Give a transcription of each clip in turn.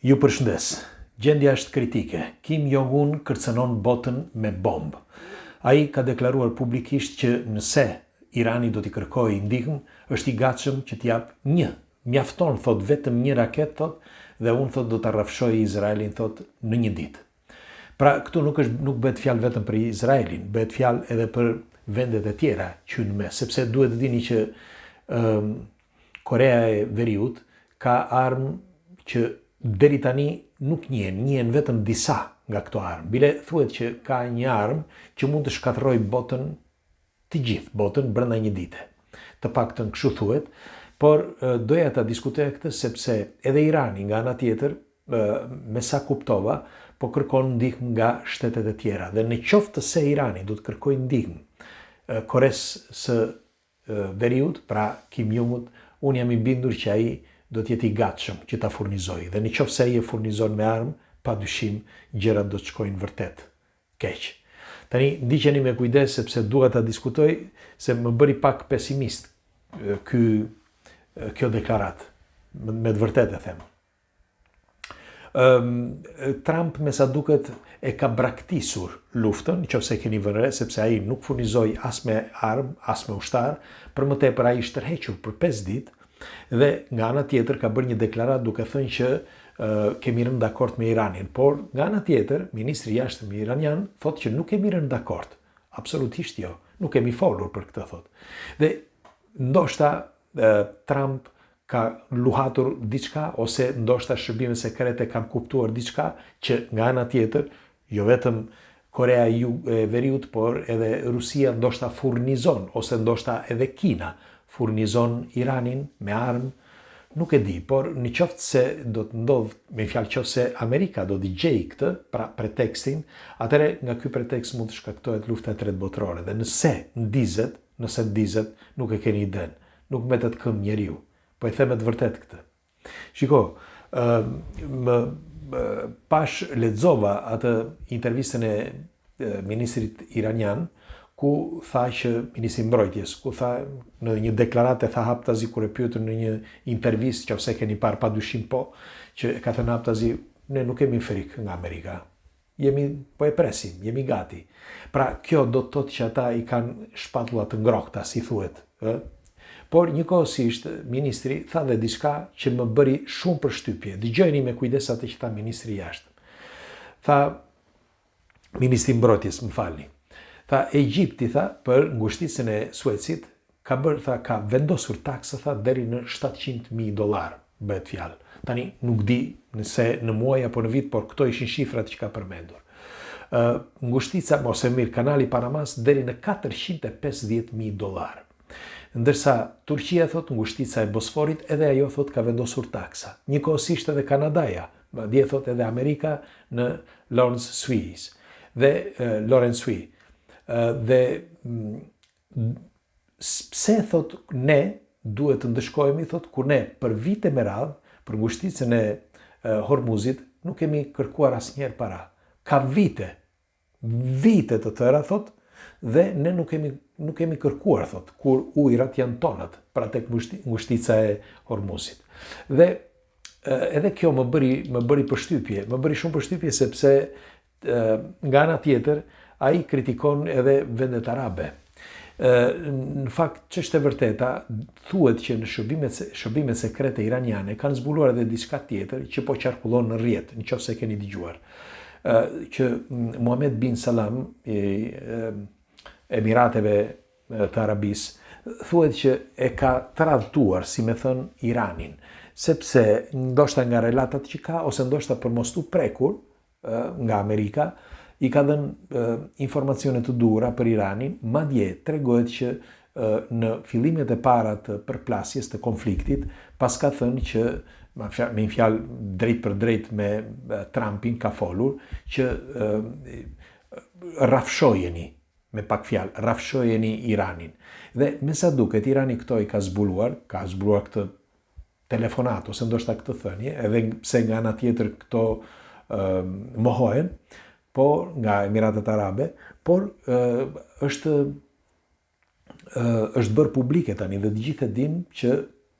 Ju përshëndes. Gjendja është kritike. Kim Jong-un kërcënon botën me bombë. Ai ka deklaruar publikisht që nëse Irani do t'i kërkojë ndihmë, është i gatshëm që t'jap një. Mjafton, thot, vetëm një raket, thot, dhe unë, thot, do t'a rrafshoj Izraelin, thot, në një ditë. Pra, këtu nuk bëhet fjalë vetëm për Izraelin, bëhet fjalë edhe për vendet e tjera që në mes, sepse duhet të dini që Korea e Veriut ka armë që deri tani nuk njihen vetëm disa nga këto armë. Bile thuhet që ka një armë që mund të shkatërrojë botën, të gjithë botën brenda një dite. Të paktën kështu thuhet, por doja ta diskutoja këtë sepse edhe Irani nga ana tjetër, me sa kuptova, po kërkon ndihmë nga shtetet e tjera. Dhe në qoftë se Irani do të kërkojë ndihmë Koresë së Veriut, pra Kim Jong-ut, unë jam i bindur që ai do të jetë i gatshëm që ta furnizojë. Dhe në qoftë se ai e furnizon me armë, padyshim gjërat do të shkojnë vërtet keq. Tani ndiqeni me kujdes sepse dua ta diskutoj, se më bëri pak pesimist kjo deklaratë. Me të vërtetë e them. Trump me sa duket e ka braktisur luftën, nëse keni vënë re, sepse ai nuk furnizoi as me armë, as me ushtar, për më tepër ai është tërhequr për 5 ditë dhe nga ana tjetër ka bërë një deklaratë duke thënë që kemi rënë dakord me Iranin, por nga ana tjetër ministri i jashtëm iranian thotë që nuk kemi rënë dakord. Absolutisht jo, nuk kemi folur për këtë, thotë. Dhe ndoshta Trump ka luhatur diçka, ose ndoshta shërbimet sekrete kanë kuptuar diçka që nga ana tjetër, jo vetëm Korea e Veriut, por edhe Rusia ndoshta furnizon, ose ndoshta edhe Kina furnizon Iranin me armë, nuk e di, por në qoftë se do të ndodh, me fjalë qoftë se Amerika do t'i gjejë këtë, pra pretekstin, atëre nga ky pretekst mund të shkaktohet lufta e tretë botërore. Dhe nëse ndizet, nuk e keni iden, nuk mbetet këmbë njeriu. Po e them me të vërtet këtë. Shiko, pash lexova atë intervistën e ministrit iranian, ku tha që ministri i mbrojtjes, ku tha në një deklaratë, tha haptazi kur e pyetur në një intervistë, nëse keni parë, padyshim po, që ka thënë haptazi, ne nuk kemi frikë nga Amerika. Po e presim, jemi gati. Pra kjo do të thotë që ata i kanë shpatullat të ngrohta, si thuhet. Por njëkohësisht ministri tha dhe diçka që më bëri shumë përshtypje. Dëgjojeni me kujdes atë që tha ministri i jashtëm. Tha ministri i mbrojtjes, më falni. Tha Egjipti, tha, për ngushticën e Suecit ka vendosur taksa, tha, deri në $700,000 bëhet fjalë. Tani nuk di nëse në muaj apo në vit, por këto ishin shifrat që ka përmendur. Ngushtica, ose mirë, kanali Panamas deri në $450,000. Ndërsa Turqia thot ngushtica e Bosforit, edhe ajo thot ka vendosur taksa. Njëkohësisht edhe Kanadaja, madje thot edhe Amerika në Lawrence Suez dhe dhe pse thot ne duhet të ndëshkohemi, thot, kur ne për vite me radhë për ngushticën e Hormuzit nuk kemi kërkuar asnjëherë para. Ka vite të tëra, thot, dhe ne nuk kemi kërkuar, thot, kur ujrat janë tonat, pra tek ngushtica e Hormuzit. Dhe edhe kjo më bëri përshtypje, më bëri shumë përshtypje sepse nga ana tjetër ai kritikon edhe vendet arabe. Në fakt, ç'është e vërteta, thuhet që në shërbimet sekrete iraniane kanë zbuluar edhe diçka tjetër që po qarkullon në rrjet, nëse keni dëgjuar. Që Mohammed bin Salam i Emirateve të Arabisë, thuhet që e ka tradhtuar, si me thënë, Iranin, sepse ndoshta nga relatat që ka, ose ndoshta për mos u prekur nga Amerika, i ka dhënë informacione të duhura për Iranin, madje tregohet që në fillimet e para të përplasjes të konfliktit, pas ka thënë që, me një fjalë drejt për drejt me Trumpin ka folur, që rrafshojeni, me pak fjalë, rrafshojeni Iranin. Dhe me sa duket, Irani këto i ka zbuluar këtë telefonat, ose ndoshta këtë thënie, edhe pse nga ana tjetër këto mohohen, por nga Emiratet Arabe, por është bërë publike tani dhe të gjithë e dim që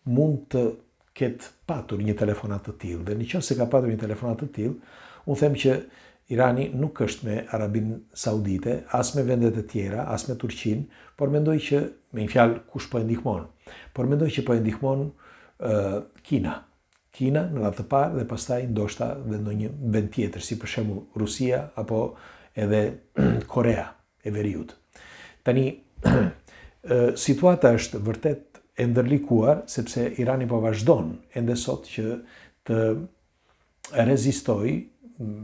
mund të ketë patur një telefonat të tillë. Dhe nëse ka patur një telefonat të tillë, unë them që Irani nuk është me Arabinë Saudite, as me vendet e tjera, as me Turqinë, por mendoj që, me një fjalë, kush po e ndihmon? Por mendoj që po e ndihmon Kina. Kina në radhë të parë dhe pastaj ndoshta dhe ndonjë vend tjetër, si për shembull Rusia apo edhe Korea e Veriut. Tani situata është vërtet e ndërlikuar sepse Irani po vazhdon ende sot që të rezistoj,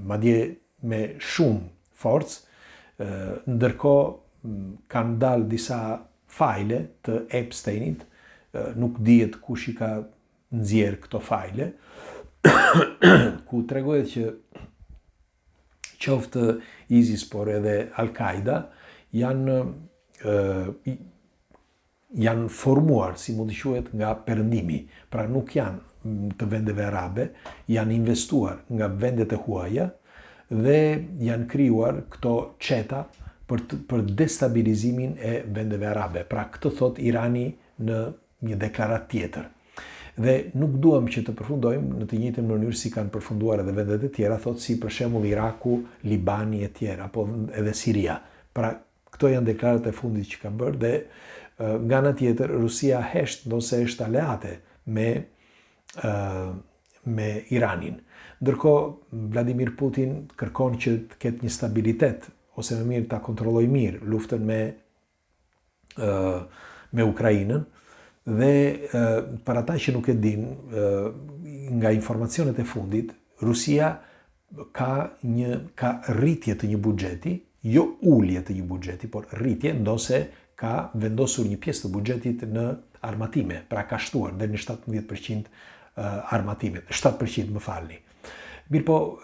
madje me shumë forcë, ndërkohë kanë dalë disa fajle të Epsteinit, nuk dihet kush i ka nxjerrë këto fajle, ku tregohet që qoftë ISIS por edhe Al-Qaida janë formuar, si mund të quhet, nga perëndimi. Pra nuk janë të vendeve arabe, janë investuar nga vendet e huaja dhe janë krijuar këto çeta për destabilizimin e vendeve arabe. Pra këtë thot Irani në një deklarat tjetër. Dhe nuk duam që të përfundojmë në të njëjtën mënyrë si kanë përfunduar edhe vendet e tjera, thot si për shembull Iraku, Libani e tjera, apo edhe Siria. Pra këto janë deklarat e fundit që kanë bërë dhe nga ana tjetër Rusia hesht ndonse është aleate me Iranin. Ndërkohë Vladimir Putin kërkon që të ketë një stabilitet ose më mirë ta kontrolloj mirë luftën me Ukrainën. Dhe për ata që nuk e din, nga informacionet e fundit, Rusia ka rritje të një buxheti, jo ulje të një buxheti, por rritje, ndonse ka vendosur një pjesë të buxhetit në armatime, pra ka shtuar deri në 17% armatimet, 7% më falni. Mirpo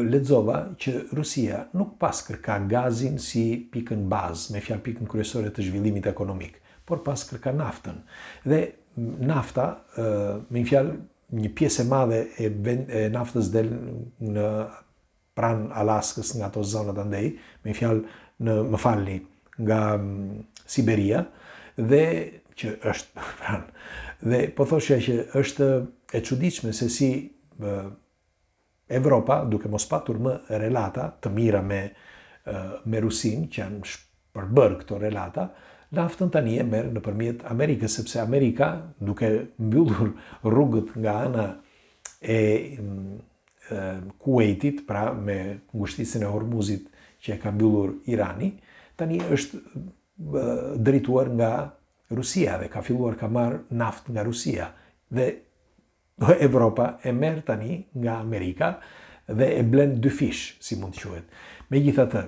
lexova që Rusia nuk pas kërka gazin si pikën bazë, me fjalë pikën kryesore të zhvillimit ekonomik, por pas kërka naftën. Dhe nafta, me një fjalë, një pjesë e madhe e naftës del në pranë Alaskës, nga ato zonat andej, me një fjalë, nga Siberia, dhe që është pranë. Dhe po thoshe që është e çuditshme se si Evropa, duke mos patur më relata të mira me Rusinë, që janë shpërbërë këto relata, naftën tani e merr nëpërmjet Amerikës, sepse Amerika, duke mbyllur rrugët nga ana e Kuwaitit, pra me ngushticën e Hormuzit që e ka mbyllur Irani, tani është drejtuar nga Rusia dhe ka filluar ka marr naftë nga Rusia. Dhe Evropa e merr tani nga Amerika dhe e blen dy fish, si mund të quhet. Megjithatë,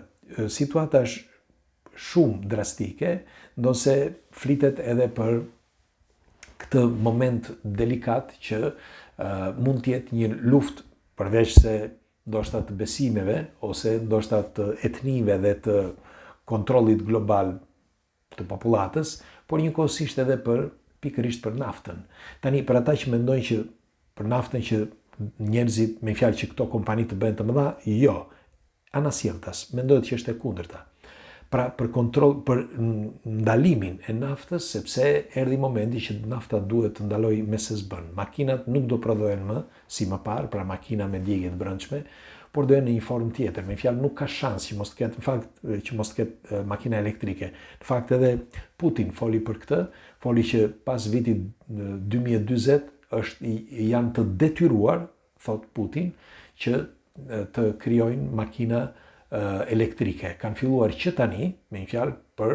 situata është shumë drastike, ndonse flitet edhe për këtë moment delikat që mund të jetë një luftë përveç se ndoshta të besimeve ose ndoshta të etnive dhe të kontrollit global të popullatës, por njëkohësisht edhe pikërisht për naftën. Tani për ata që mendojnë që për naftën që njerëzit, me fjalë që këto kompani të bëhen të mëdha, jo. Anasjelltas mendohet që është e kundërta. Pra për kontroll, për ndalimin e naftës, sepse erdhi momenti që nafta duhet të ndaloj me se s'bën. Makinat nuk do prodhohen më si më parë, pra makina me djegje të brendshme, por do jenë në një formë tjetër. Me fjalë nuk ka shans që mos ketë, në fakt, që mos ketë makina elektrike. Në fakt edhe Putin foli për këtë, foli që pas vitit 2040 janë të detyruar, thot Putin, që të krijojnë makina elektrike. Kanë filluar që tani, me një fjalë, për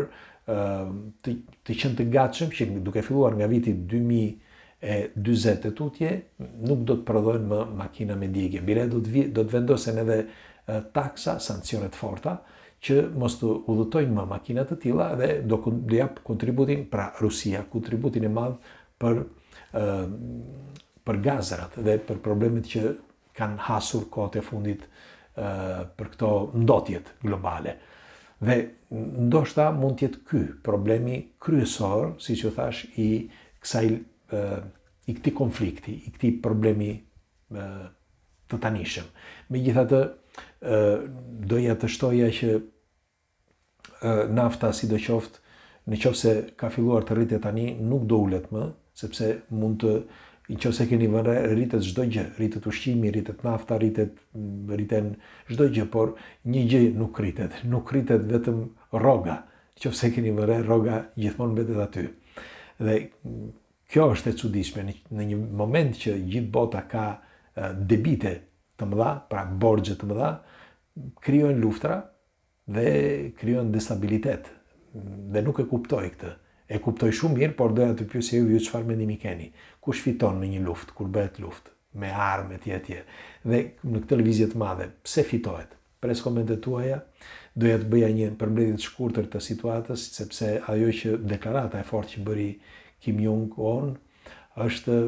të qenë të gatshëm që duke filluar nga viti 2040 e tutje, nuk do të prodhohen më makina me djegje. Bire do të vendosen edhe taksa, sancionet forta, që mos të udhëtojnë më makinat të tilla dhe do jap kontributin, pra Rusia, kontributin e madh për gazrat dhe për problemet që kanë hasur kohët e fundit për këto ndotjet globale. Dhe ndoshta mund të jetë ky problemi kryesor, siç u thash, i këtij konflikti, i këtij problemi të tanishëm. Megjithatë, doja të shtoja që nafta, sidoqoftë, nëse ka filluar të rritet tani, nuk do ulet më, sepse mund të, nëse keni vënë rritet çdo gjë, rritet ushqimi, rritet nafta, rriten çdo gjë, por një gjë nuk rritet vetëm rroga. Nëse keni vënë rroga gjithmonë mbetet aty. Dhe kjo është e çuditshme, në një moment që gjithë bota ka debite të mëdha, pra borxhe të mëdha, krijojnë luftra dhe krijojnë destabilitet. Dhe nuk e kuptoj këtë. E kuptoj shumë mirë, por doja të pyesja ju çfarë mendimi keni. Kush fiton në një luftë, kur bëhet luftë, me armë etj. Dhe në këtë lëvizje të madhe, pse fitohet? Pres komentet tuaja, doja të bëja një përmbledhje të shkurtër të situatës, sepse ajo që deklarata e fortë që bëri Kim Jong-un është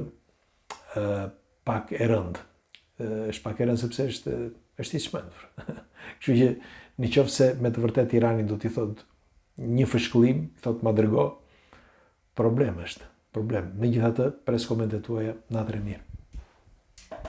pak e rëndë. Është pak e rëndë sepse është i çmendur. Kështu që nëse me të vërtetë Irani do t'i thotë një fshkëllim, thotë ma dërgo, problem është. Megjithatë, pres komentet tuaja, natën e mirë.